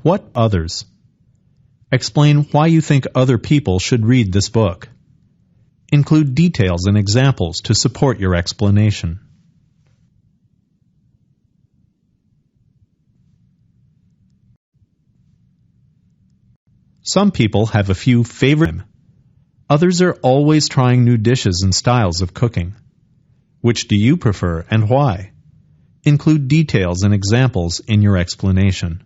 What others? Explain why you think other people should read this book. Include details and examples to support your explanation. Some people have a few favorite. Others are always trying new dishes and styles of cooking. Which do you prefer and why? Include details and examples in your explanation.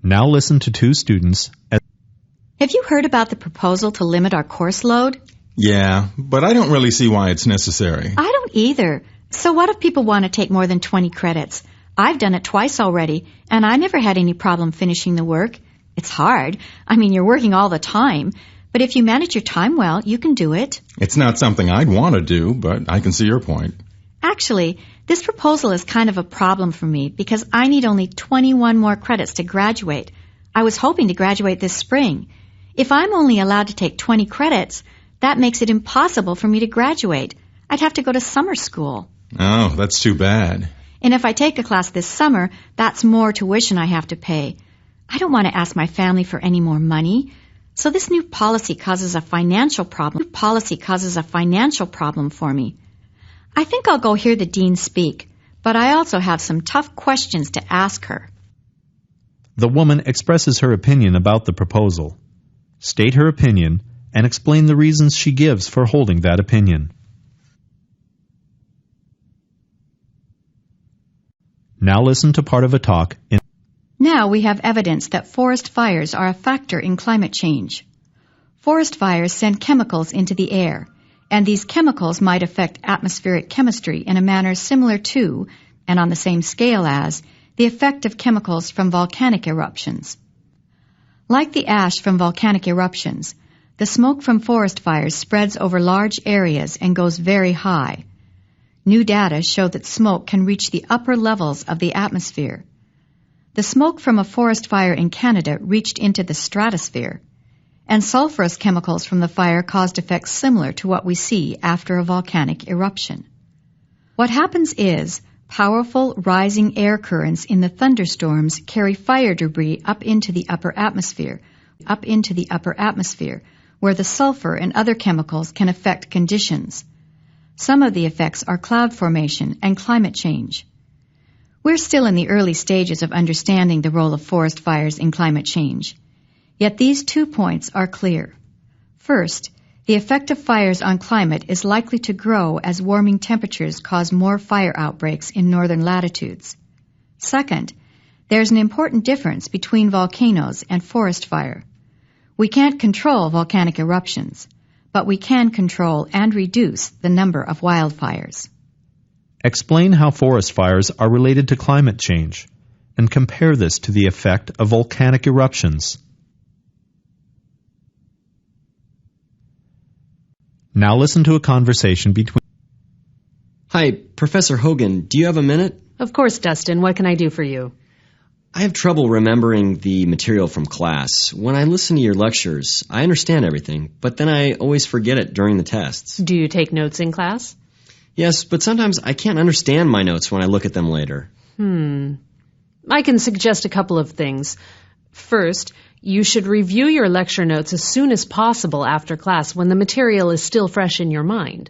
Now listen to two students. Have you heard about the proposal to limit our course load? Yeah, but I don't really see why it's necessary. I don't either. So what if people want to take more than 20 credits? I've done it twice already, and I never had any problem finishing the work. It's hard. I mean, you're working all the time. But if you manage your time well, you can do it. It's not something I'd want to do, but I can see your point. Actually, this proposal is kind of a problem for me because I need only 21 more credits to graduate. I was hoping to graduate this spring. If I'm only allowed to take 20 credits, that makes it impossible for me to graduate. I'd have to go to summer school. Oh, that's too bad. And if I take a class this summer, that's more tuition I have to pay. I don't want to ask my family for any more money. So this new policy causes a financial problem. For me. I think I'll go hear the dean speak, but I also have some tough questions to ask her. The woman expresses her opinion about the proposal. State her opinion and explain the reasons she gives for holding that opinion. Now listen to part of a talk in. Now we have evidence that forest fires are a factor in climate change. Forest fires send chemicals into the air, and these chemicals might affect atmospheric chemistry in a manner similar to, and on the same scale as, the effect of chemicals from volcanic eruptions. Like the ash from volcanic eruptions, the smoke from forest fires spreads over large areas and goes very high. New data show that smoke can reach the upper levels of the atmosphere. The smoke from a forest fire in Canada reached into the stratosphere, and sulfurous chemicals from the fire caused effects similar to what we see after a volcanic eruption. What happens is, powerful rising air currents in the thunderstorms carry fire debris up into the upper atmosphere, where the sulfur and other chemicals can affect conditions. Some of the effects are cloud formation and climate change. We're still in the early stages of understanding the role of forest fires in climate change. Yet these 2 points are clear. First, the effect of fires on climate is likely to grow as warming temperatures cause more fire outbreaks in northern latitudes. Second, there's an important difference between volcanoes and forest fire. We can't control volcanic eruptions, but we can control and reduce the number of wildfires. Explain how forest fires are related to climate change, and compare this to the effect of volcanic eruptions. Now listen to a conversation between. Hi, Professor Hogan, do you have a minute? Of course, Dustin. What can I do for you? I have trouble remembering the material from class. When I listen to your lectures, I understand everything, but then I always forget it during the tests. Do you take notes in class? Yes, but sometimes I can't understand my notes when I look at them later. I can suggest a couple of things. First, you should review your lecture notes as soon as possible after class when the material is still fresh in your mind.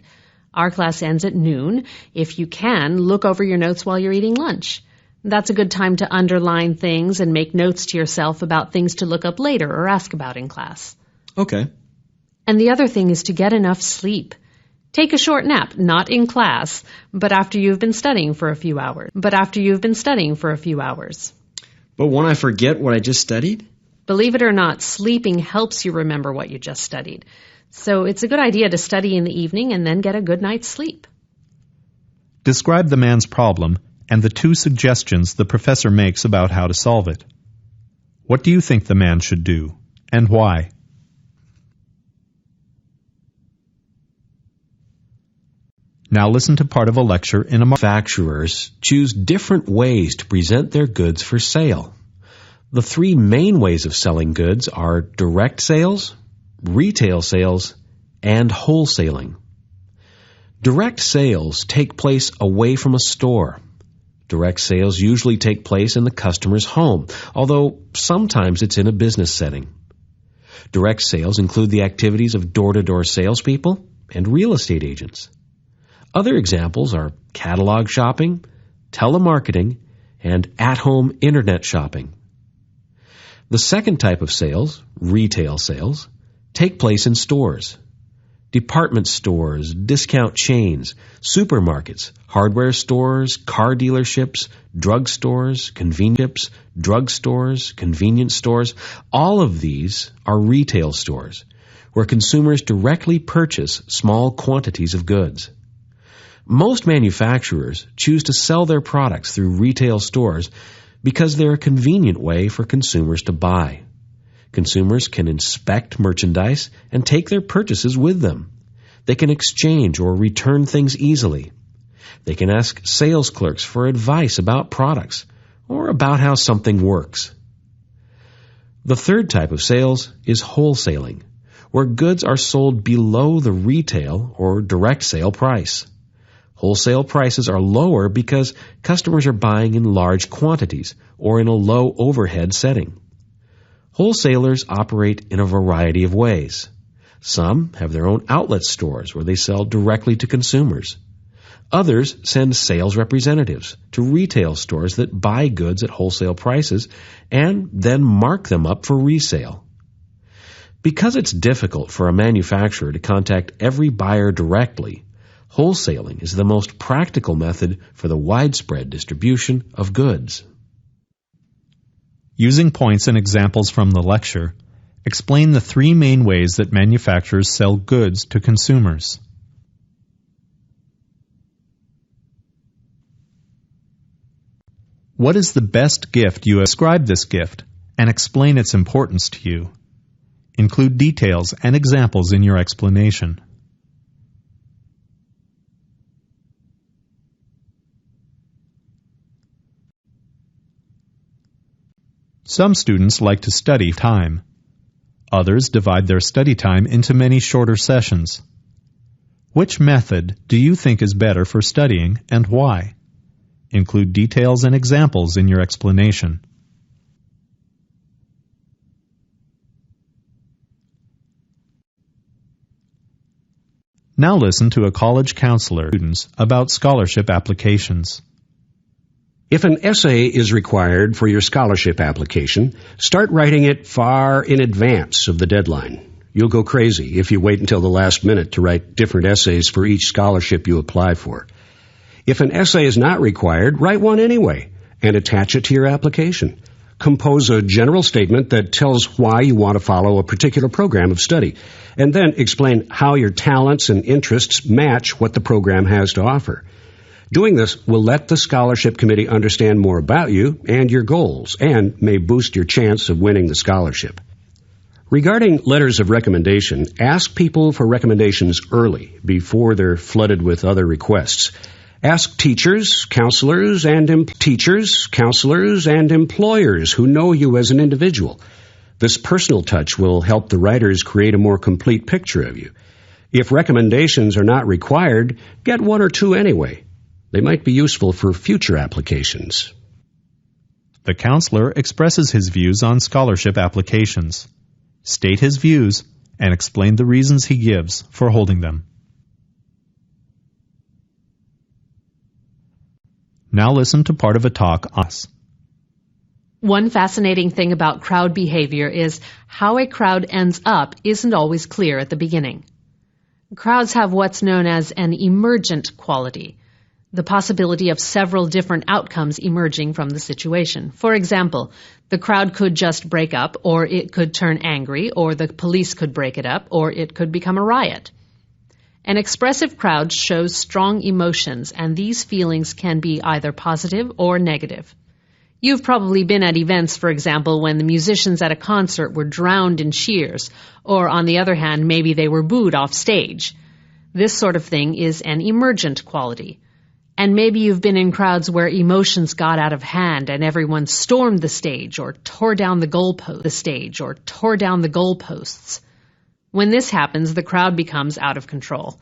Our class ends at noon. If you can, look over your notes while you're eating lunch. That's a good time to underline things and make notes to yourself about things to look up later or ask about in class. Okay. And the other thing is to get enough sleep. Take a short nap, not in class, but after you've been studying for a few hours. But won't I forget what I just studied? Believe it or not, sleeping helps you remember what you just studied. So it's a good idea to study in the evening and then get a good night's sleep. Describe the man's problem and the 2 suggestions the professor makes about how to solve it. What do you think the man should do, and why? Now listen to part of a lecture in a Manufacturers choose different ways to present their goods for sale. The 3 main ways of selling goods are direct sales, retail sales, and wholesaling. Direct sales take place away from a store. Direct sales usually take place in the customer's home, although sometimes it's in a business setting. Direct sales include the activities of door-to-door salespeople and real estate agents. Other examples are catalog shopping, telemarketing, and at-home internet shopping. The second type of sales, retail sales, take place in stores. Department stores, discount chains, supermarkets, hardware stores, car dealerships, drugstores, convenience stores, all of these are retail stores where consumers directly purchase small quantities of goods. Most manufacturers choose to sell their products through retail stores because they're a convenient way for consumers to buy. Consumers can inspect merchandise and take their purchases with them. They can exchange or return things easily. They can ask sales clerks for advice about products or about how something works. The third type of sales is wholesaling, where goods are sold below the retail or direct sale price. Wholesale prices are lower because customers are buying in large quantities or in a low overhead setting. Wholesalers operate in a variety of ways. Some have their own outlet stores where they sell directly to consumers. Others send sales representatives to retail stores that buy goods at wholesale prices and then mark them up for resale. Because it's difficult for a manufacturer to contact every buyer directly, wholesaling is the most practical method for the widespread distribution of goods. Using points and examples from the lecture, explain the three main ways that manufacturers sell goods to consumers. What is the best gift you have? Describe this gift and explain its importance to you. Include details and examples in your explanation. Some students like to study time. Others divide their study time into many shorter sessions. Which method do you think is better for studying and why? Include details and examples in your explanation. Now listen to a college counselor students about scholarship applications. If an essay is required for your scholarship application, start writing it far in advance of the deadline. You'll go crazy if you wait until the last minute to write different essays for each scholarship you apply for. If an essay is not required, write one anyway and attach it to your application. Compose a general statement that tells why you want to follow a particular program of study, and then explain how your talents and interests match what the program has to offer. Doing this will let the scholarship committee understand more about you and your goals, and may boost your chance of winning the scholarship. Regarding letters of recommendation, ask people for recommendations early, before they're flooded with other requests. Ask teachers, counselors, and employers who know you as an individual. This personal touch will help the writers create a more complete picture of you. If recommendations are not required, get one or two anyway. They might be useful for future applications. The counselor expresses his views on scholarship applications. State his views and explain the reasons he gives for holding them. Now listen to part of a talk on us. One fascinating thing about crowd behavior is how a crowd ends up isn't always clear at the beginning. Crowds have what's known as an emergent quality, the possibility of several different outcomes emerging from the situation. For example, the crowd could just break up, or it could turn angry, or the police could break it up, or it could become a riot. An expressive crowd shows strong emotions, and these feelings can be either positive or negative. You've probably been at events, for example, when the musicians at a concert were drowned in cheers, or on the other hand, maybe they were booed off stage. This sort of thing is an emergent quality. And maybe you've been in crowds where emotions got out of hand and everyone stormed the stage or tore down the goalposts. When this happens, the crowd becomes out of control.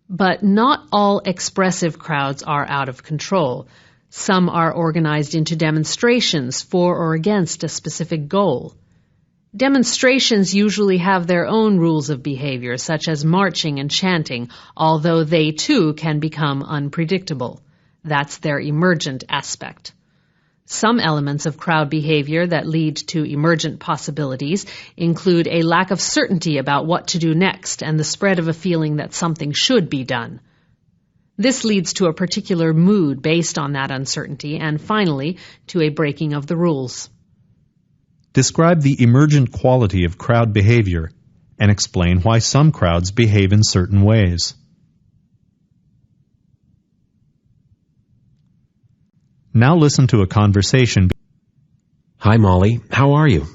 But not all expressive crowds are out of control. Some are organized into demonstrations for or against a specific goal. Demonstrations usually have their own rules of behavior, such as marching and chanting, although they too can become unpredictable. That's their emergent aspect. Some elements of crowd behavior that lead to emergent possibilities include a lack of certainty about what to do next and the spread of a feeling that something should be done. This leads to a particular mood based on that uncertainty and, finally, to a breaking of the rules. Describe the emergent quality of crowd behavior and explain why some crowds behave in certain ways. Now listen to a conversation. Hi, Molly. How are you?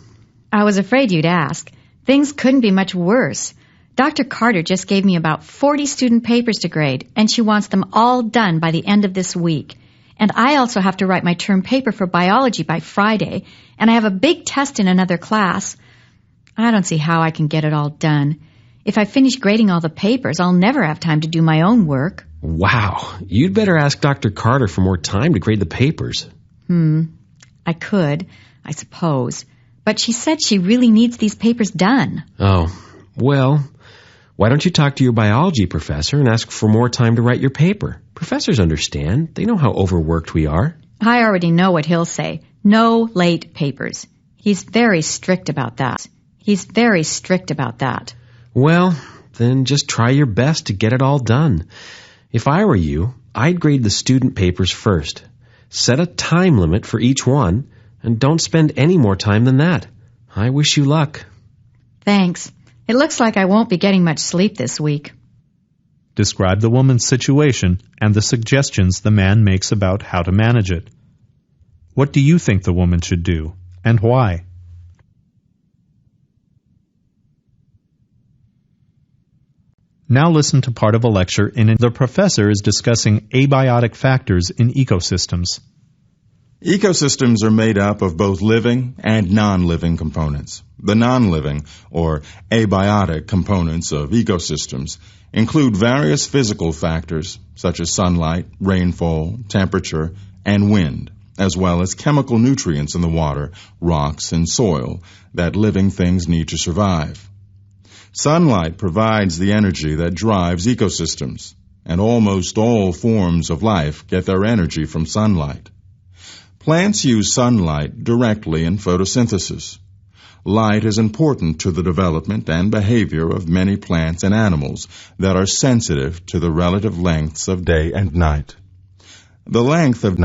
I was afraid you'd ask. Things couldn't be much worse. Dr. Carter just gave me about 40 student papers to grade, and she wants them all done by the end of this week. And I also have to write my term paper for biology by Friday, and I have a big test in another class. I don't see how I can get it all done. If I finish grading all the papers, I'll never have time to do my own work. Wow. You'd better ask Dr. Carter for more time to grade the papers. I could, I suppose. But she said she really needs these papers done. Oh, well, why don't you talk to your biology professor and ask for more time to write your paper? Professors understand. They know how overworked we are. I already know what he'll say. No late papers. He's very strict about that. Well, then just try your best to get it all done. If I were you, I'd grade the student papers first. Set a time limit for each one, and don't spend any more time than that. I wish you luck. Thanks. It looks like I won't be getting much sleep this week. Describe the woman's situation and the suggestions the man makes about how to manage it. What do you think the woman should do, and why? Now listen to part of a lecture in the professor is discussing abiotic factors in ecosystems. Ecosystems are made up of both living and non-living components. The non-living, or abiotic components of ecosystems include various physical factors such as sunlight, rainfall, temperature, and wind, as well as chemical nutrients in the water, rocks, and soil that living things need to survive. Sunlight provides the energy that drives ecosystems, and almost all forms of life get their energy from sunlight. Plants use sunlight directly in photosynthesis. Light is important to the development and behavior of many plants and animals that are sensitive to the relative lengths of day and night. The length of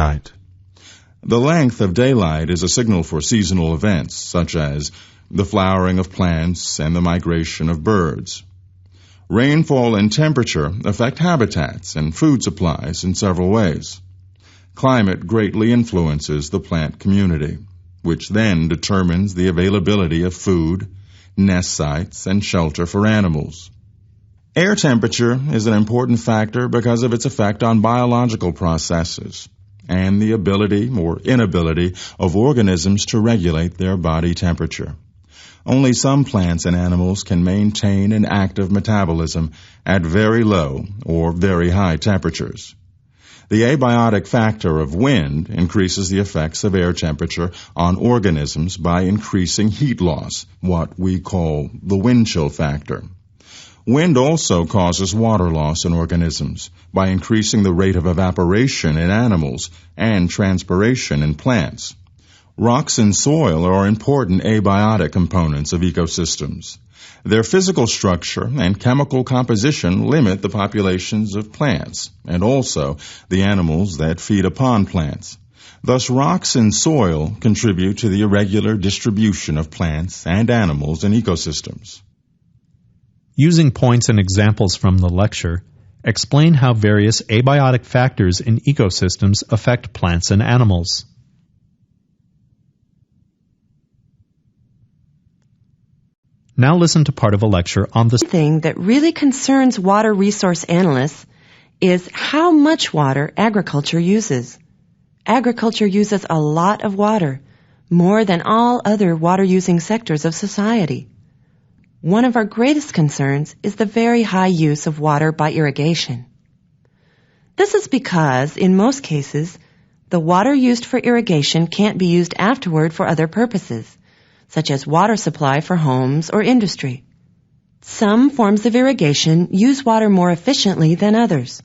daylight is a signal for seasonal events, such as the flowering of plants and the migration of birds. Rainfall and temperature affect habitats and food supplies in several ways. Climate greatly influences the plant community, which then determines the availability of food, nest sites, and shelter for animals. Air temperature is an important factor because of its effect on biological processes and the ability or inability of organisms to regulate their body temperature. Only some plants and animals can maintain an active metabolism at very low or very high temperatures. The abiotic factor of wind increases the effects of air temperature on organisms by increasing heat loss, what we call the wind chill factor. Wind also causes water loss in organisms by increasing the rate of evaporation in animals and transpiration in plants. Rocks and soil are important abiotic components of ecosystems. Their physical structure and chemical composition limit the populations of plants and also the animals that feed upon plants. Thus, rocks and soil contribute to the irregular distribution of plants and animals in ecosystems. Using points and examples from the lecture, explain how various abiotic factors in ecosystems affect plants and animals. Now listen to part of a lecture on the thing that really concerns water resource analysts is how much water agriculture uses. Agriculture uses a lot of water, more than all other water-using sectors of society. one of our greatest concerns is the very high use of water by irrigation. This is because, in most cases, the water used for irrigation can't be used afterward for other purposes, such as water supply for homes or industry. Some forms of irrigation use water more efficiently than others.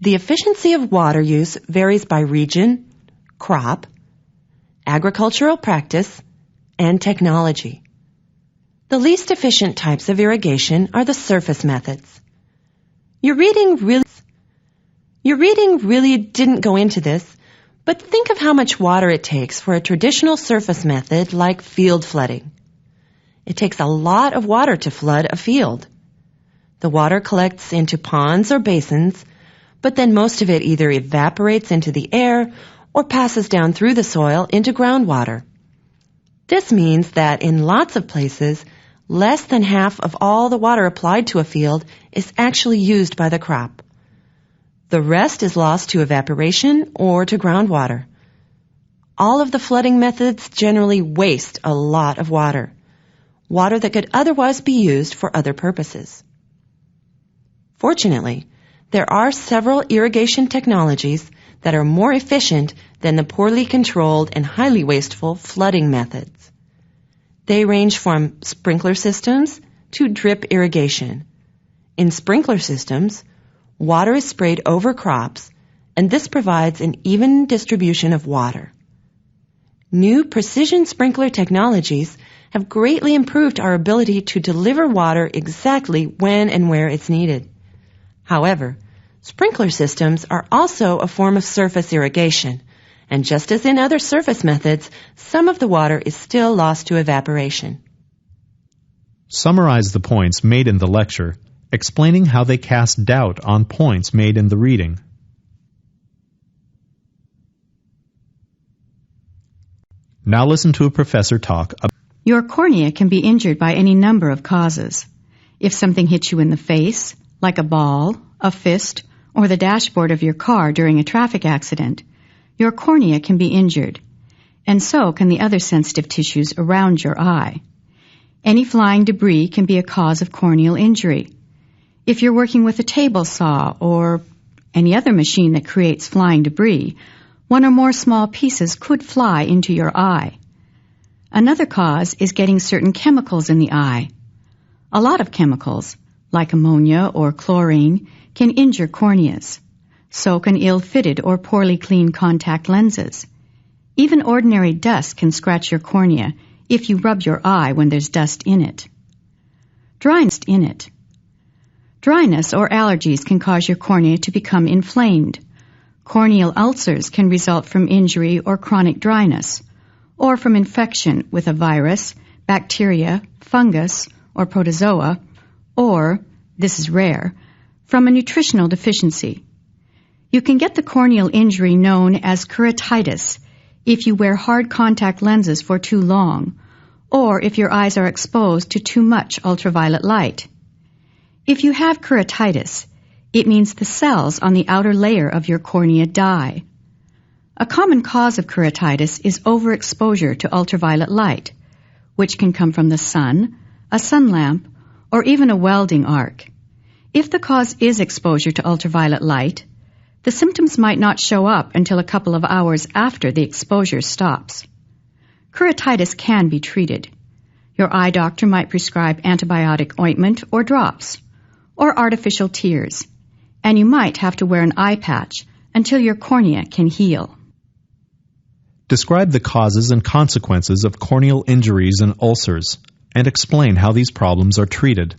The efficiency of water use varies by region, crop, agricultural practice, and technology. The least efficient types of irrigation are the surface methods. Your reading really didn't go into this, but think of how much water it takes for a traditional surface method like field flooding. It takes a lot of water to flood a field. The water collects into ponds or basins, but then most of it either evaporates into the air or passes down through the soil into groundwater. This means that in lots of places, less than half of all the water applied to a field is actually used by the crop. The rest is lost to evaporation or to groundwater. All of the flooding methods generally waste a lot of water that could otherwise be used for other purposes. Fortunately, there are several irrigation technologies that are more efficient than the poorly controlled and highly wasteful flooding methods. They range from sprinkler systems to drip irrigation. In sprinkler systems, water is sprayed over crops, and this provides an even distribution of water. New precision sprinkler technologies have greatly improved our ability to deliver water exactly when and where it's needed. However, sprinkler systems are also a form of surface irrigation, and just as in other surface methods, some of the water is still lost to evaporation. Summarize the points made in the lecture, explaining how they cast doubt on points made in the reading. Now listen to a professor talk about Your cornea can be injured by any number of causes. If something hits you in the face, like a ball, a fist, or the dashboard of your car during a traffic accident, your cornea can be injured, and so can the other sensitive tissues around your eye. Any flying debris can be a cause of corneal injury. If you're working with a table saw or any other machine that creates flying debris, one or more small pieces could fly into your eye. Another cause is getting certain chemicals in the eye. A lot of chemicals, like ammonia or chlorine, can injure corneas. So can ill-fitted or poorly cleaned contact lenses. Even ordinary dust can scratch your cornea if you rub your eye when there's dust in it. Dryness or allergies can cause your cornea to become inflamed. Corneal ulcers can result from injury or chronic dryness, or from infection with a virus, bacteria, fungus, or protozoa, or, this is rare, from a nutritional deficiency. You can get the corneal injury known as keratitis if you wear hard contact lenses for too long, or if your eyes are exposed to too much ultraviolet light. If you have keratitis, it means the cells on the outer layer of your cornea die. A common cause of keratitis is overexposure to ultraviolet light, which can come from the sun, a sun lamp, or even a welding arc. If the cause is exposure to ultraviolet light, the symptoms might not show up until a couple of hours after the exposure stops. Keratitis can be treated. Your eye doctor might prescribe antibiotic ointment or drops, or artificial tears, and you might have to wear an eye patch until your cornea can heal. Describe the causes and consequences of corneal injuries and ulcers, and explain how these problems are treated.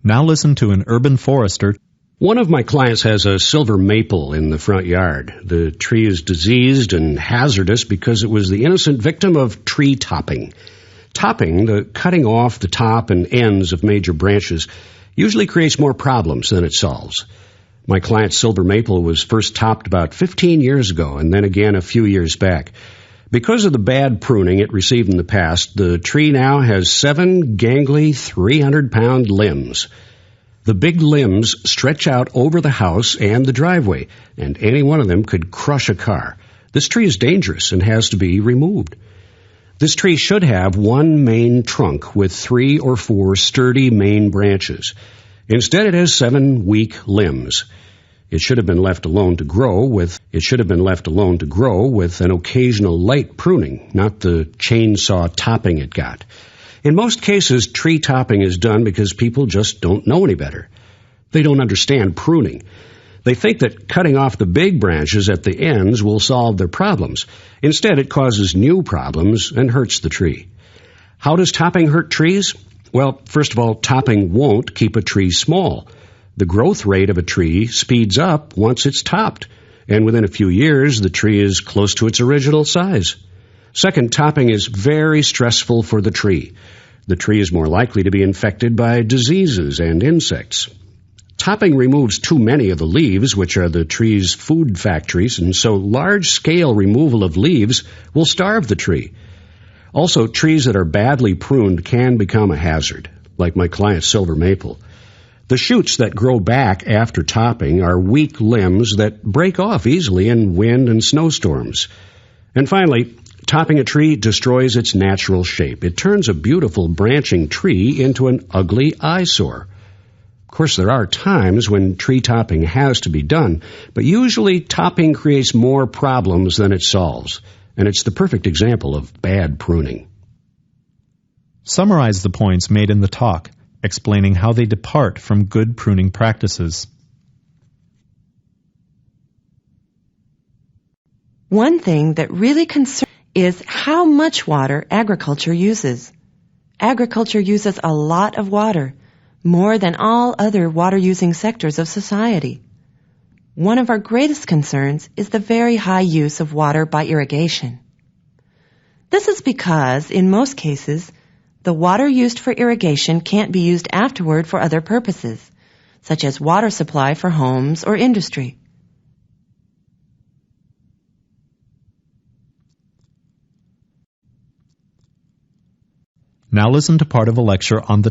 Now listen to an urban forester. One of my clients has a silver maple in the front yard. The tree is diseased and hazardous because it was the innocent victim of tree topping. Topping, the cutting off the top and ends of major branches, usually creates more problems than it solves. My client's silver maple was first topped about 15 years ago and then again a few years back. Because of the bad pruning it received in the past, the tree now has 7 gangly 300-pound limbs. The big limbs stretch out over the house and the driveway, and any one of them could crush a car. This tree is dangerous and has to be removed. This tree should have one main trunk with 3 or 4 sturdy main branches. Instead, it has 7 weak limbs. It should have been left alone to grow with an occasional light pruning, not the chainsaw topping it got. In most cases, tree topping is done because people just don't know any better. They don't understand pruning. They think that cutting off the big branches at the ends will solve their problems. Instead, it causes new problems and hurts the tree. How does topping hurt trees? Well, first of all, topping won't keep a tree small. The growth rate of a tree speeds up once it's topped, and within a few years, the tree is close to its original size. Second, topping is very stressful for the tree. The tree is more likely to be infected by diseases and insects. Topping removes too many of the leaves, which are the tree's food factories, and so large-scale removal of leaves will starve the tree. Also, trees that are badly pruned can become a hazard, like my client's silver maple. The shoots that grow back after topping are weak limbs that break off easily in wind and snowstorms. And finally, topping a tree destroys its natural shape. It turns a beautiful branching tree into an ugly eyesore. Of course, there are times when tree topping has to be done, but usually topping creates more problems than it solves, and it's the perfect example of bad pruning. Summarize the points made in the talk, explaining how they depart from good pruning practices. One thing that really concerns is how much water agriculture uses. Agriculture uses a lot of water, more than all other water-using sectors of society. One of our greatest concerns is the very high use of water by irrigation. This is because, in most cases, the water used for irrigation can't be used afterward for other purposes, such as water supply for homes or industry. Now listen to part of a lecture on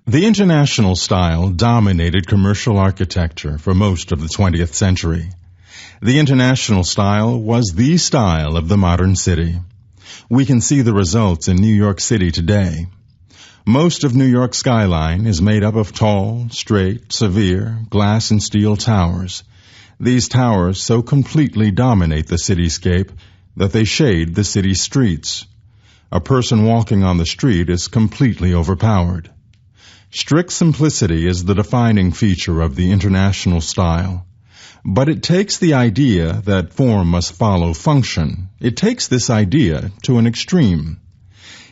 The international style dominated commercial architecture for most of the 20th century. The international style was the style of the modern city. We can see the results in New York City today. Most of New York's skyline is made up of tall, straight, severe, glass and steel towers. These towers so completely dominate the cityscape that they shade the city's streets. A person walking on the street is completely overpowered. Strict simplicity is the defining feature of the international style. But it takes the idea that form must follow function. It takes this idea to an extreme.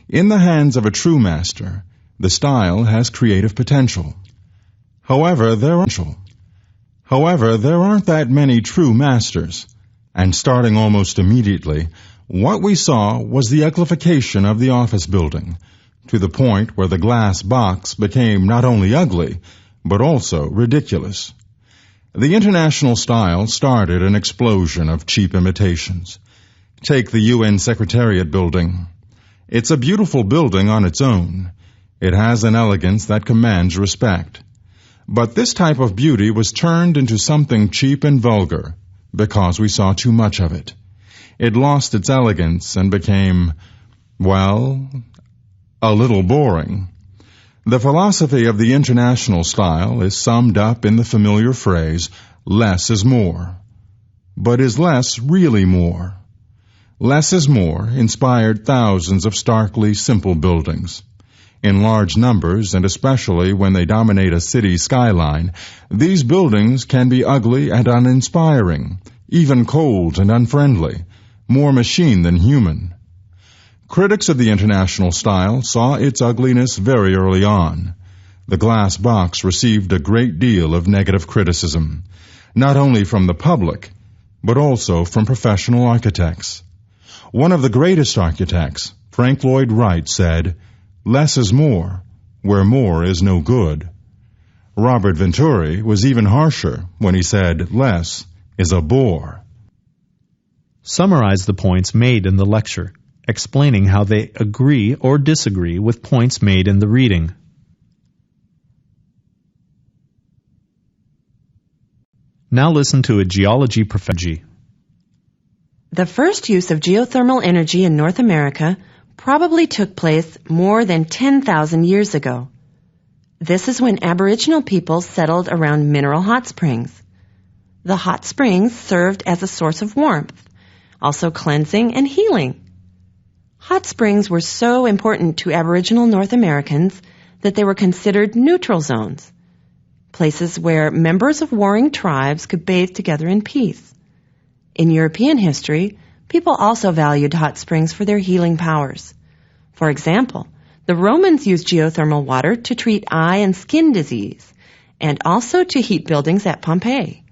In the hands of a true master, the style has creative potential. However, there aren't that many true masters. And starting almost immediately, what we saw was the uglification of the office building, to the point where the glass box became not only ugly, but also ridiculous. The international style started an explosion of cheap imitations. Take the UN Secretariat building. It's a beautiful building on its own. It has an elegance that commands respect. But this type of beauty was turned into something cheap and vulgar because we saw too much of it. It lost its elegance and became, well, a little boring. The philosophy of the international style is summed up in the familiar phrase, less is more. But is less really more? Less is more inspired thousands of starkly simple buildings. In large numbers, and especially when they dominate a city skyline, these buildings can be ugly and uninspiring, even cold and unfriendly, more machine than human. Critics of the international style saw its ugliness very early on. The glass box received a great deal of negative criticism, not only from the public, but also from professional architects. One of the greatest architects, Frank Lloyd Wright, said, "Less is more, where more is no good." Robert Venturi was even harsher when he said, "Less is a bore." Summarize the points made in the lecture, explaining how they agree or disagree with points made in the reading. Now listen to a geology professor. The first use of geothermal energy in North America probably took place more than 10,000 years ago. This is when Aboriginal peoples settled around mineral hot springs. The hot springs served as a source of warmth, also cleansing and healing. Hot springs were so important to Aboriginal North Americans that they were considered neutral zones, places where members of warring tribes could bathe together in peace. In European history, people also valued hot springs for their healing powers. For example, the Romans used geothermal water to treat eye and skin disease, and also to heat buildings at Pompeii.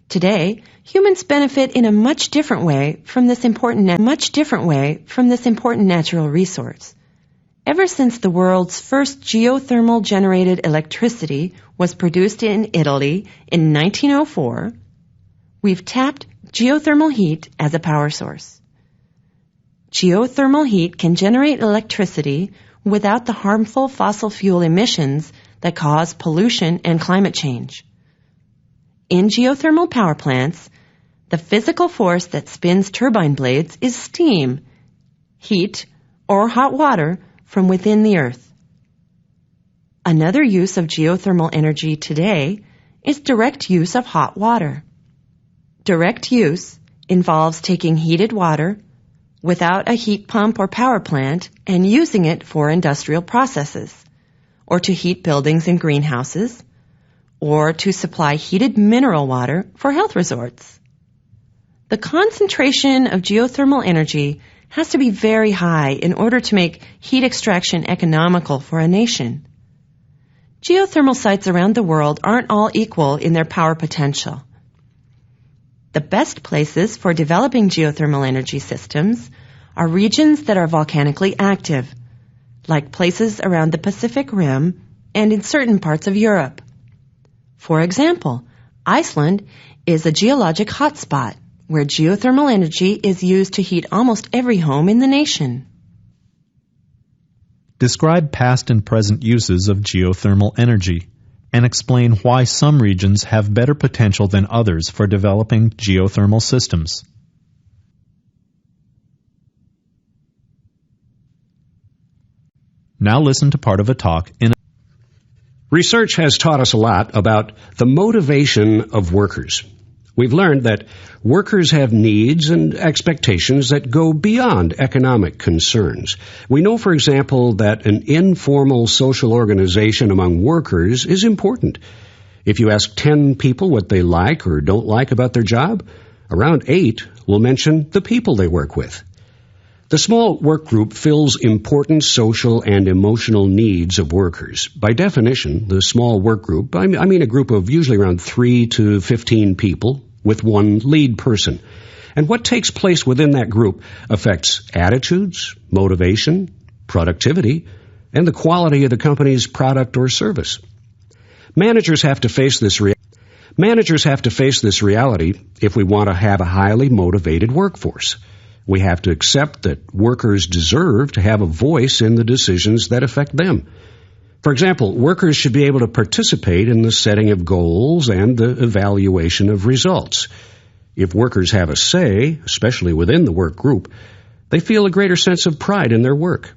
Today, humans benefit in a much different way from this important natural resource. Ever since the world's first geothermal generated electricity was produced in Italy in 1904, we've tapped geothermal heat as a power source. Geothermal heat can generate electricity without the harmful fossil fuel emissions that cause pollution and climate change. In geothermal power plants, the physical force that spins turbine blades is steam, heat, or hot water from within the earth. Another use of geothermal energy today is direct use of hot water. Direct use involves taking heated water without a heat pump or power plant and using it for industrial processes, or to heat buildings and greenhouses, or to supply heated mineral water for health resorts. The concentration of geothermal energy has to be very high in order to make heat extraction economical for a nation. Geothermal sites around the world aren't all equal in their power potential. The best places for developing geothermal energy systems are regions that are volcanically active, like places around the Pacific Rim and in certain parts of Europe. For example, Iceland is a geologic hotspot where geothermal energy is used to heat almost every home in the nation. Describe past and present uses of geothermal energy and explain why some regions have better potential than others for developing geothermal systems. Now listen to part of a talk in Research has taught us a lot about the motivation of workers. We've learned that workers have needs and expectations that go beyond economic concerns. We know, for example, that an informal social organization among workers is important. If you ask 10 people what they like or don't like about their job, around 8 will mention the people they work with. The small work group fills important social and emotional needs of workers. By definition, the small work group, I mean a group of usually around 3 to 15 people with one lead person. And what takes place within that group affects attitudes, motivation, productivity, and the quality of the company's product or service. Managers have to face this reality if we want to have a highly motivated workforce. We have to accept that workers deserve to have a voice in the decisions that affect them. For example, workers should be able to participate in the setting of goals and the evaluation of results. If workers have a say, especially within the work group, they feel a greater sense of pride in their work.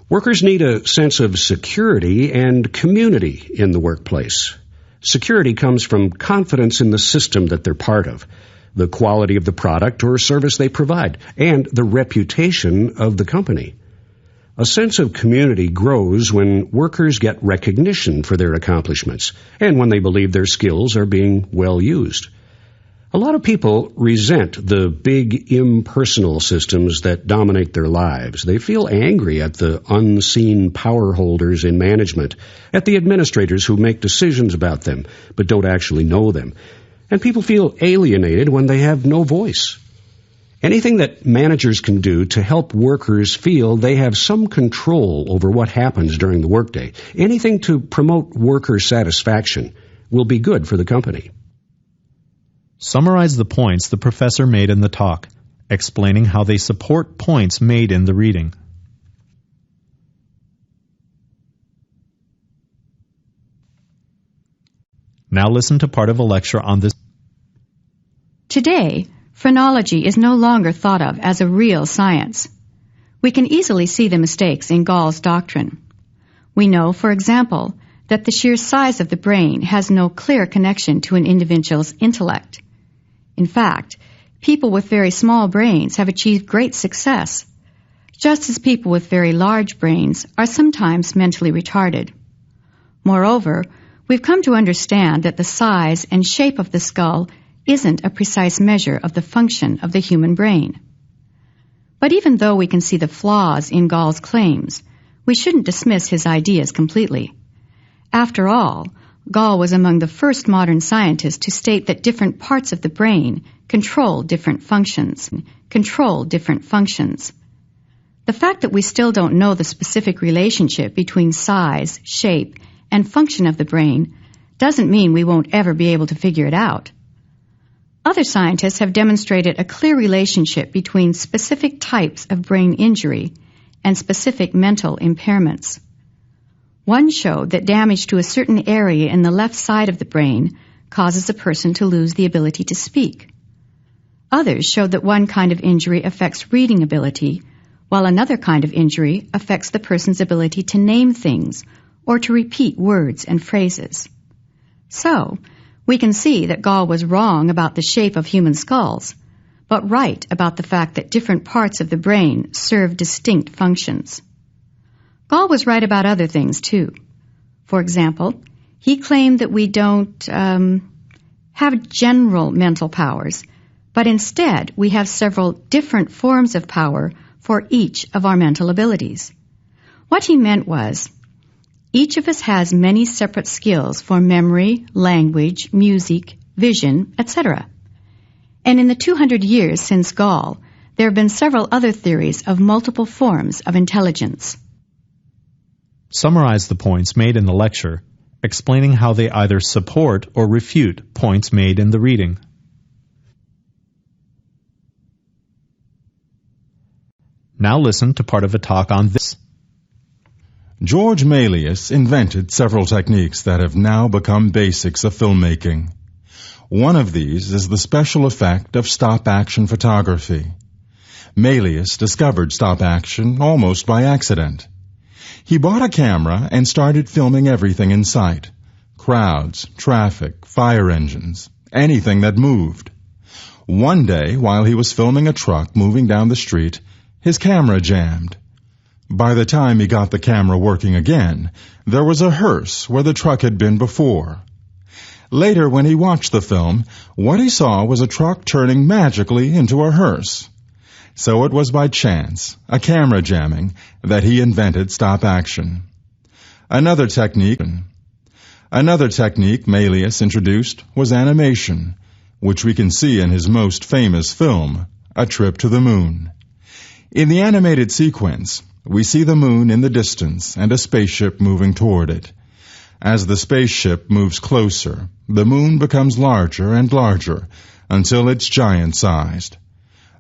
Workers need a sense of security and community in the workplace. Security comes from confidence in the system that they're part of, the quality of the product or service they provide, and the reputation of the company. A sense of community grows when workers get recognition for their accomplishments and when they believe their skills are being well used. A lot of people resent the big impersonal systems that dominate their lives. They feel angry at the unseen power holders in management, at the administrators who make decisions about them but don't actually know them. And people feel alienated when they have no voice. Anything that managers can do to help workers feel they have some control over what happens during the workday, anything to promote worker satisfaction, will be good for the company. Summarize the points the professor made in the talk, explaining how they support points made in the reading. Now listen to part of a lecture on this. Today, phrenology is no longer thought of as a real science. We can easily see the mistakes in Gall's doctrine. We know, for example, that the sheer size of the brain has no clear connection to an individual's intellect. In fact, people with very small brains have achieved great success, just as people with very large brains are sometimes mentally retarded. Moreover, we've come to understand that the size and shape of the skull isn't a precise measure of the function of the human brain. But even though we can see the flaws in Gall's claims, we shouldn't dismiss his ideas completely. After all, Gall was among the first modern scientists to state that different parts of the brain control different functions. The fact that we still don't know the specific relationship between size, shape, and function of the brain doesn't mean we won't ever be able to figure it out. Other scientists have demonstrated a clear relationship between specific types of brain injury and specific mental impairments. One showed that damage to a certain area in the left side of the brain causes a person to lose the ability to speak. Others showed that one kind of injury affects reading ability, while another kind of injury affects the person's ability to name things or to repeat words and phrases. So, we can see that Gall was wrong about the shape of human skulls, but right about the fact that different parts of the brain serve distinct functions. Gall was right about other things, too. For example, he claimed that we don't have general mental powers, but instead we have several different forms of power for each of our mental abilities. What he meant was, each of us has many separate skills for memory, language, music, vision, etc. And in the 200 years since Gall, there have been several other theories of multiple forms of intelligence. Summarize the points made in the lecture, explaining how they either support or refute points made in the reading. Now listen to part of a talk on this. George Méliès invented several techniques that have now become basics of filmmaking. One of these is the special effect of stop-action photography. Méliès discovered stop-action almost by accident. He bought a camera and started filming everything in sight. Crowds, traffic, fire engines, anything that moved. One day, while he was filming a truck moving down the street, his camera jammed. By the time he got the camera working again, there was a hearse where the truck had been before. Later, when he watched the film, what he saw was a truck turning magically into a hearse. So it was by chance, a camera jamming, that he invented stop-action. Another technique Méliès introduced was animation, which we can see in his most famous film, A Trip to the Moon. In the animated sequence, we see the moon in the distance and a spaceship moving toward it. As the spaceship moves closer, the moon becomes larger and larger until it's giant-sized.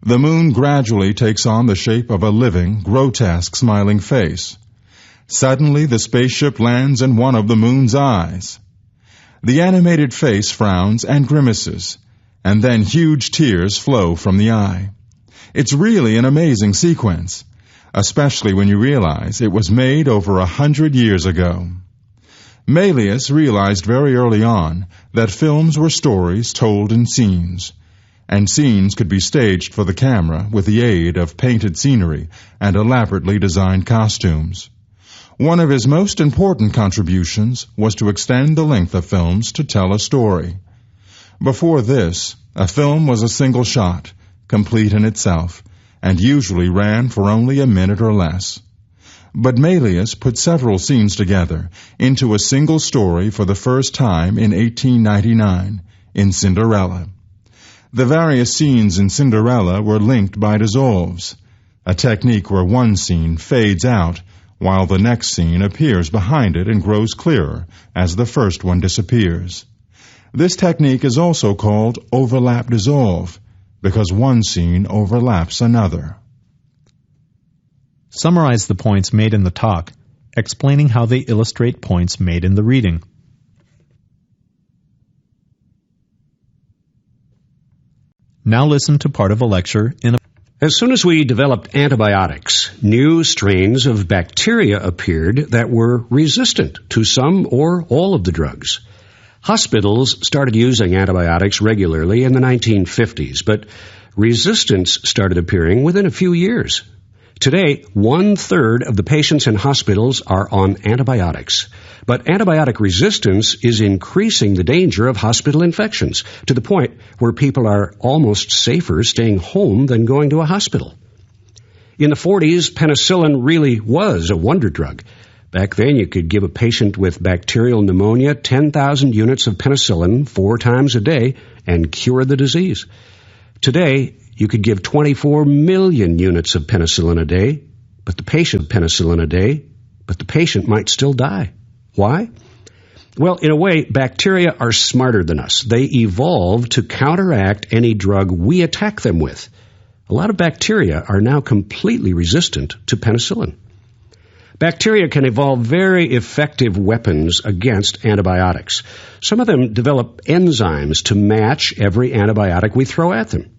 The moon gradually takes on the shape of a living, grotesque, smiling face. Suddenly, the spaceship lands in one of the moon's eyes. The animated face frowns and grimaces, and then huge tears flow from the eye. It's really an amazing sequence, especially when you realize it was made over 100 years ago. Méliès realized very early on that films were stories told in scenes, and scenes could be staged for the camera with the aid of painted scenery and elaborately designed costumes. One of his most important contributions was to extend the length of films to tell a story. Before this, a film was a single shot, complete in itself, and usually ran for only a minute or less. But Méliès put several scenes together into a single story for the first time in 1899, in Cinderella. The various scenes in Cinderella were linked by dissolves, a technique where one scene fades out while the next scene appears behind it and grows clearer as the first one disappears. This technique is also called overlap-dissolve, because one scene overlaps another. Summarize the points made in the talk, explaining how they illustrate points made in the reading. Now listen to part of a lecture in a... As soon as we developed antibiotics, new strains of bacteria appeared that were resistant to some or all of the drugs. Hospitals started using antibiotics regularly in the 1950s, but resistance started appearing within a few years. Today, 1/3 of the patients in hospitals are on antibiotics. But antibiotic resistance is increasing the danger of hospital infections to the point where people are almost safer staying home than going to a hospital. In the 40s, penicillin really was a wonder drug. Back then, you could give a patient with bacterial pneumonia 10,000 units of penicillin 4 times a day and cure the disease. Today, you could give 24 million units of penicillin a day, but the patient might still die. Why? Well, in a way, bacteria are smarter than us. They evolved to counteract any drug we attack them with. A lot of bacteria are now completely resistant to penicillin. Bacteria can evolve very effective weapons against antibiotics. Some of them develop enzymes to match every antibiotic we throw at them.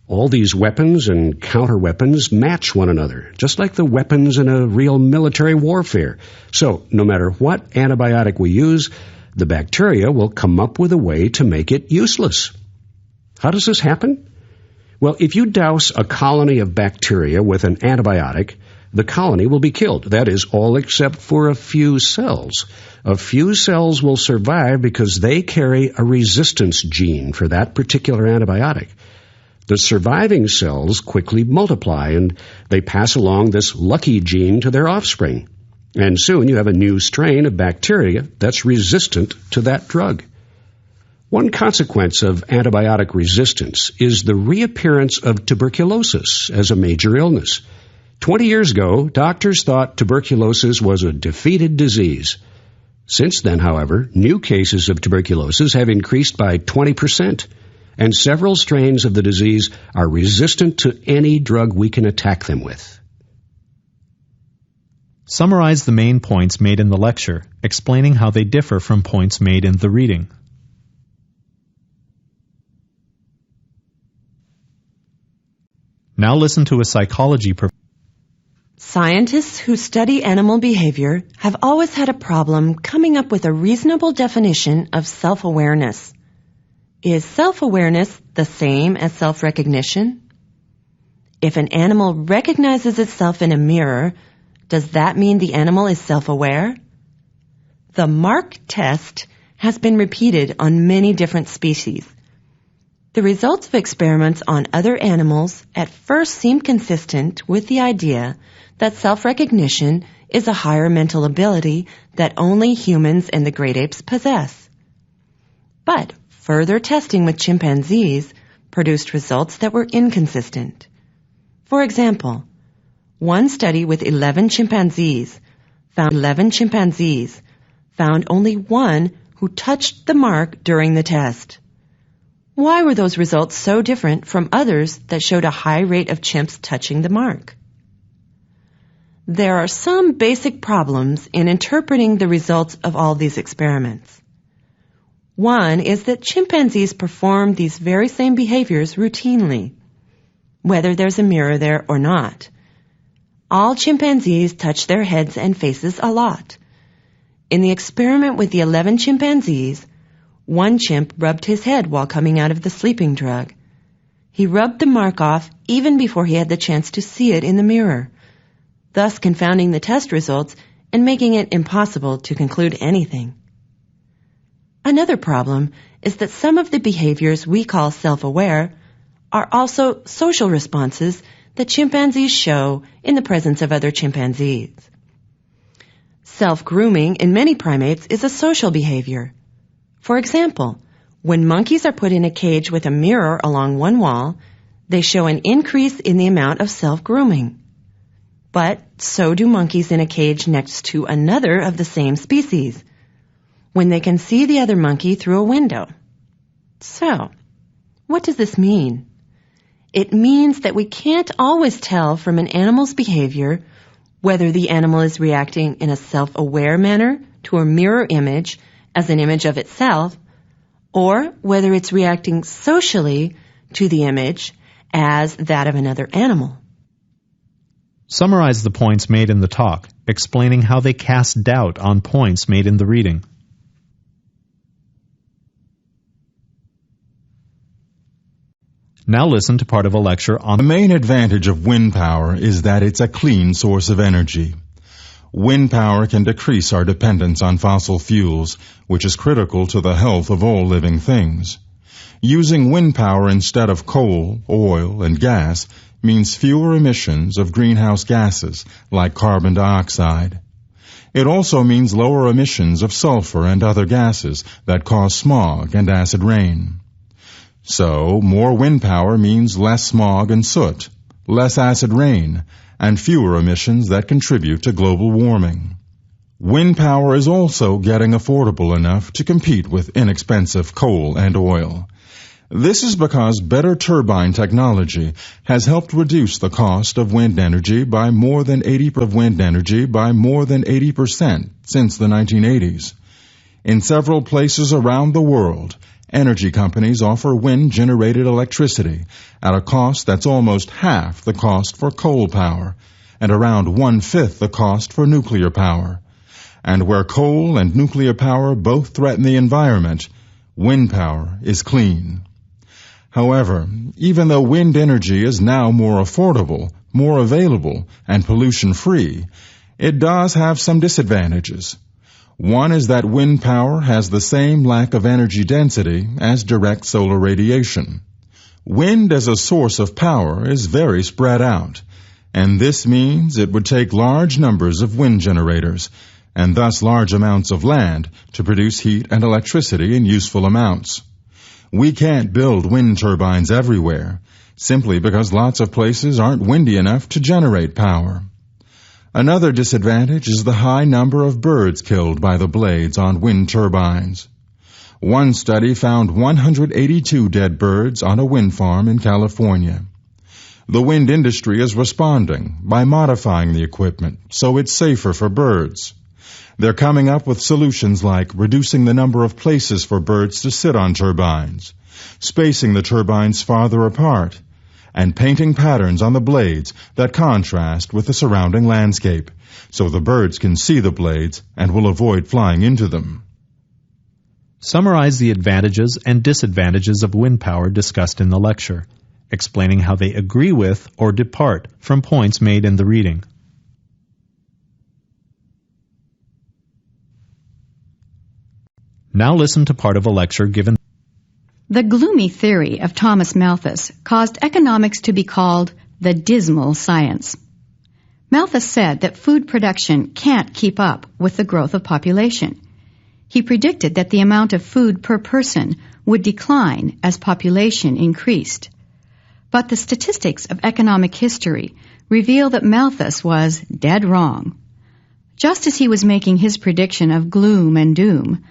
All these weapons and counterweapons match one another, just like the weapons in a real military warfare. So, no matter what antibiotic we use, the bacteria will come up with a way to make it useless. How does this happen? Well, if you douse a colony of bacteria with an antibiotic, the colony will be killed. That is, all except for a few cells. A few cells will survive because they carry a resistance gene for that particular antibiotic. The surviving cells quickly multiply, and they pass along this lucky gene to their offspring. And soon you have a new strain of bacteria that's resistant to that drug. One consequence of antibiotic resistance is the reappearance of tuberculosis as a major illness. 20 years ago, doctors thought tuberculosis was a defeated disease. Since then, however, new cases of tuberculosis have increased by 20%. And several strains of the disease are resistant to any drug we can attack them with. Summarize the main points made in the lecture, explaining how they differ from points made in the reading. Now listen to a psychology professor. Scientists who study animal behavior have always had a problem coming up with a reasonable definition of self-awareness. Is self-awareness the same as self-recognition? If an animal recognizes itself in a mirror, does that mean the animal is self-aware? The mark test has been repeated on many different species. The results of experiments on other animals at first seem consistent with the idea that self-recognition is a higher mental ability that only humans and the great apes possess. But further testing with chimpanzees produced results that were inconsistent. For example, one study with 11 chimpanzees found only one who touched the mark during the test. Why were those results so different from others that showed a high rate of chimps touching the mark? There are some basic problems in interpreting the results of all these experiments. One is that chimpanzees perform these very same behaviors routinely, whether there's a mirror there or not. All chimpanzees touch their heads and faces a lot. In the experiment with the 11 chimpanzees, one chimp rubbed his head while coming out of the sleeping drug. He rubbed the mark off even before he had the chance to see it in the mirror, thus confounding the test results and making it impossible to conclude anything. Another problem is that some of the behaviors we call self-aware are also social responses that chimpanzees show in the presence of other chimpanzees. Self-grooming in many primates is a social behavior. For example, when monkeys are put in a cage with a mirror along one wall, they show an increase in the amount of self-grooming. But so do monkeys in a cage next to another of the same species, when they can see the other monkey through a window. So, what does this mean? It means that we can't always tell from an animal's behavior whether the animal is reacting in a self-aware manner to a mirror image as an image of itself, or whether it's reacting socially to the image as that of another animal. Summarize the points made in the talk, explaining how they cast doubt on points made in the reading. Now listen to part of a lecture on The main advantage of wind power is that it's a clean source of energy. Wind power can decrease our dependence on fossil fuels, which is critical to the health of all living things. Using wind power instead of coal, oil, and gas means fewer emissions of greenhouse gases like carbon dioxide. It also means lower emissions of sulfur and other gases that cause smog and acid rain. So, more wind power means less smog and soot, less acid rain, and fewer emissions that contribute to global warming. Wind power is also getting affordable enough to compete with inexpensive coal and oil. This is because better turbine technology has helped reduce the cost of wind energy by more than 80% since the 1980s. In several places around the world, energy companies offer wind-generated electricity at a cost that's almost half the cost for coal power and around 1/5 the cost for nuclear power. And where coal and nuclear power both threaten the environment, wind power is clean. However, even though wind energy is now more affordable, more available, and pollution-free, it does have some disadvantages. One is that wind power has the same lack of energy density as direct solar radiation. Wind as a source of power is very spread out, and this means it would take large numbers of wind generators, and thus large amounts of land, to produce heat and electricity in useful amounts. We can't build wind turbines everywhere, simply because lots of places aren't windy enough to generate power. Another disadvantage is the high number of birds killed by the blades on wind turbines. One study found 182 dead birds on a wind farm in California. The wind industry is responding by modifying the equipment so it's safer for birds. They're coming up with solutions like reducing the number of places for birds to sit on turbines, spacing the turbines farther apart, and painting patterns on the blades that contrast with the surrounding landscape, so the birds can see the blades and will avoid flying into them. Summarize the advantages and disadvantages of wind power discussed in the lecture, explaining how they agree with or depart from points made in the reading. Now listen to part of a lecture given. The gloomy theory of Thomas Malthus caused economics to be called the dismal science. Malthus said that food production can't keep up with the growth of population. He predicted that the amount of food per person would decline as population increased. But the statistics of economic history reveal that Malthus was dead wrong. Just as he was making his prediction of gloom and doom,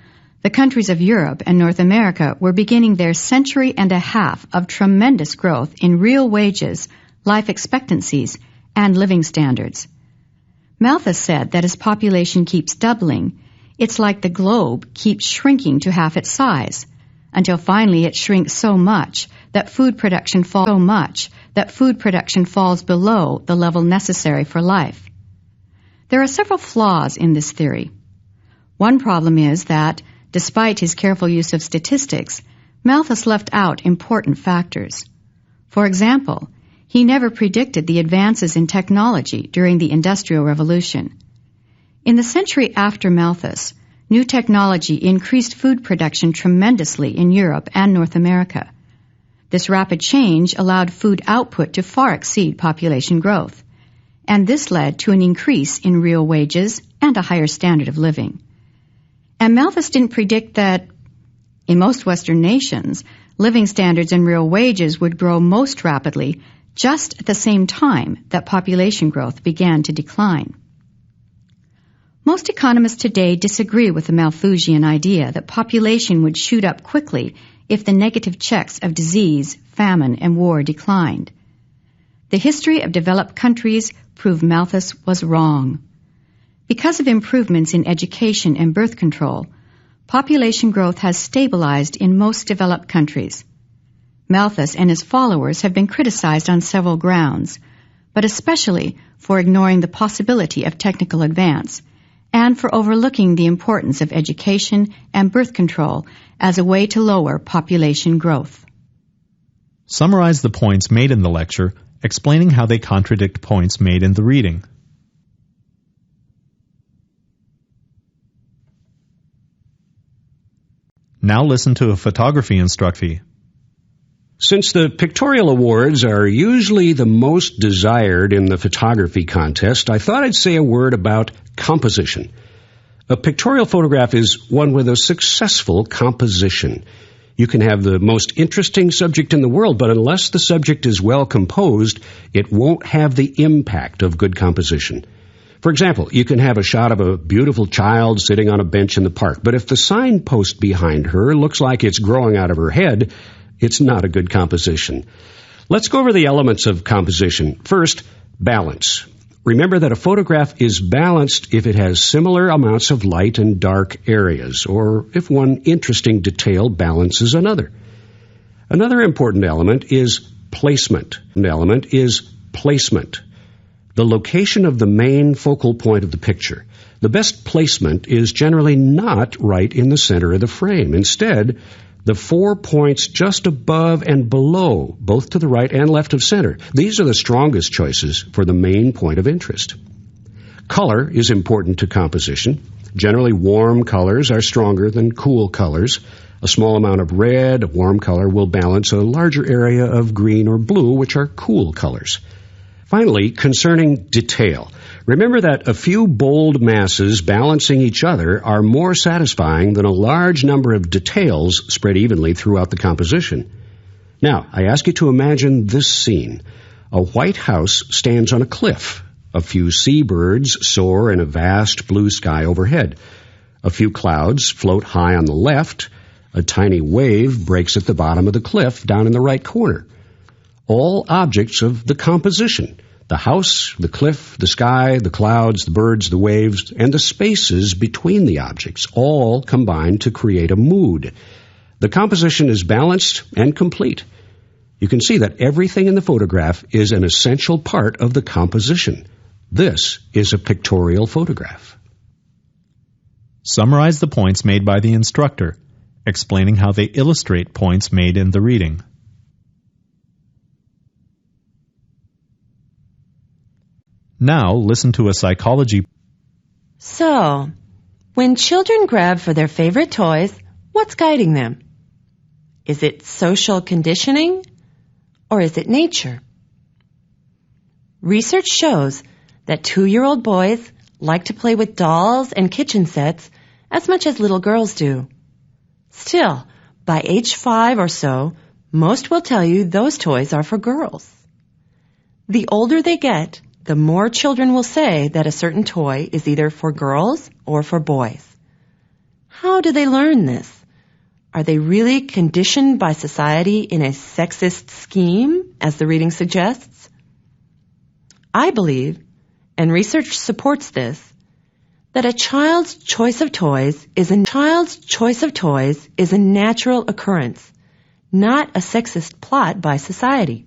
the countries of Europe and North America were beginning their century and a half of tremendous growth in real wages, life expectancies, and living standards. Malthus said that as population keeps doubling, it's like the globe keeps shrinking to half its size, until finally it shrinks so much that food production falls below the level necessary for life. There are several flaws in this theory. One problem is that, despite his careful use of statistics, Malthus left out important factors. For example, he never predicted the advances in technology during the Industrial Revolution. In the century after Malthus, new technology increased food production tremendously in Europe and North America. This rapid change allowed food output to far exceed population growth, and this led to an increase in real wages and a higher standard of living. And Malthus didn't predict that, in most Western nations, living standards and real wages would grow most rapidly just at the same time that population growth began to decline. Most economists today disagree with the Malthusian idea that population would shoot up quickly if the negative checks of disease, famine, and war declined. The history of developed countries proved Malthus was wrong. Because of improvements in education and birth control, population growth has stabilized in most developed countries. Malthus and his followers have been criticized on several grounds, but especially for ignoring the possibility of technical advance and for overlooking the importance of education and birth control as a way to lower population growth. Summarize the points made in the lecture, explaining how they contradict points made in the reading. Now listen to a photography instruction. Since the pictorial awards are usually the most desired in the photography contest, I thought I'd say a word about composition. A pictorial photograph is one with a successful composition. You can have the most interesting subject in the world, but unless the subject is well composed, it won't have the impact of good composition. For example, you can have a shot of a beautiful child sitting on a bench in the park, but if the signpost behind her looks like it's growing out of her head, it's not a good composition. Let's go over the elements of composition. First, balance. Remember that a photograph is balanced if it has similar amounts of light and dark areas, or if one interesting detail balances another. Another important element is placement. The location of the main focal point of the picture. The best placement is generally not right in the center of the frame. Instead, the 4 points just above and below, both to the right and left of center. These are the strongest choices for the main point of interest. Color is important to composition. Generally, warm colors are stronger than cool colors. A small amount of red, a warm color, will balance a larger area of green or blue, which are cool colors. Finally, concerning detail. Remember that a few bold masses balancing each other are more satisfying than a large number of details spread evenly throughout the composition. Now, I ask you to imagine this scene. A white house stands on a cliff. A few seabirds soar in a vast blue sky overhead. A few clouds float high on the left. A tiny wave breaks at the bottom of the cliff down in the right corner. All objects of the composition. The house, the cliff, the sky, the clouds, the birds, the waves, and the spaces between the objects all combine to create a mood. The composition is balanced and complete. You can see that everything in the photograph is an essential part of the composition. This is a pictorial photograph. Summarize the points made by the instructor, explaining how they illustrate points made in the reading. Now listen to a psychology. So, when children grab for their favorite toys, what's guiding them? Is it social conditioning or is it nature? Research shows that 2-year-old boys like to play with dolls and kitchen sets as much as little girls do. Still, by age 5 or so, most will tell you those toys are for girls. The older they get, the more children will say that a certain toy is either for girls or for boys. How do they learn this? Are they really conditioned by society in a sexist scheme, as the reading suggests? I believe, and research supports this, that a child's choice of toys is a natural occurrence, not a sexist plot by society.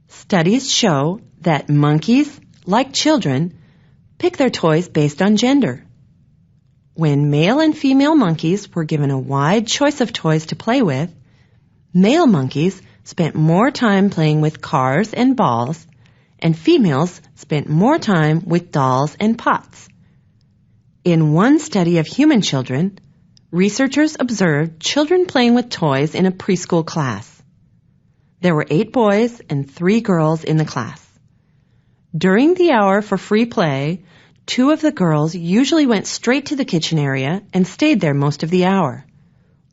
Studies show that monkeys, like children, pick their toys based on gender. When male and female monkeys were given a wide choice of toys to play with, male monkeys spent more time playing with cars and balls, and females spent more time with dolls and pots. In one study of human children, researchers observed children playing with toys in a preschool class. There were 8 boys and 3 girls in the class. During the hour for free play, 2 of the girls usually went straight to the kitchen area and stayed there most of the hour.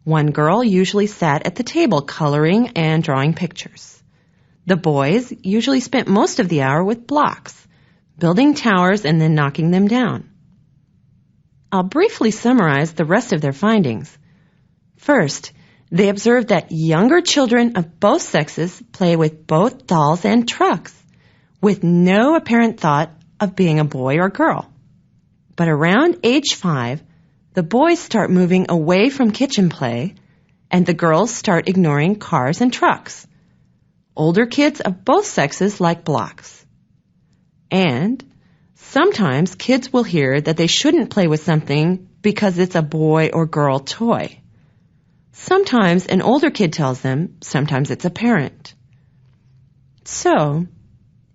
1 girl usually sat at the table coloring and drawing pictures. The boys usually spent most of the hour with blocks, building towers and then knocking them down. I'll briefly summarize the rest of their findings. First, they observed that younger children of both sexes play with both dolls and trucks, with no apparent thought of being a boy or girl. But around age 5, the boys start moving away from kitchen play and the girls start ignoring cars and trucks. Older kids of both sexes like blocks. And sometimes kids will hear that they shouldn't play with something because it's a boy or girl toy. Sometimes an older kid tells them, sometimes it's a parent. So,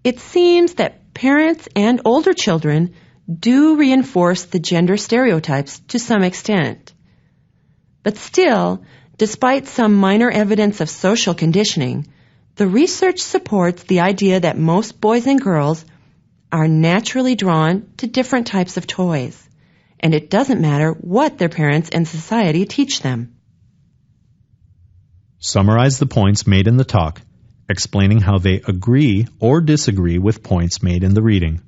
it seems that parents and older children do reinforce the gender stereotypes to some extent. But still, despite some minor evidence of social conditioning, the research supports the idea that most boys and girls are naturally drawn to different types of toys, and it doesn't matter what their parents and society teach them. Summarize the points made in the talk, explaining how they agree or disagree with points made in the reading.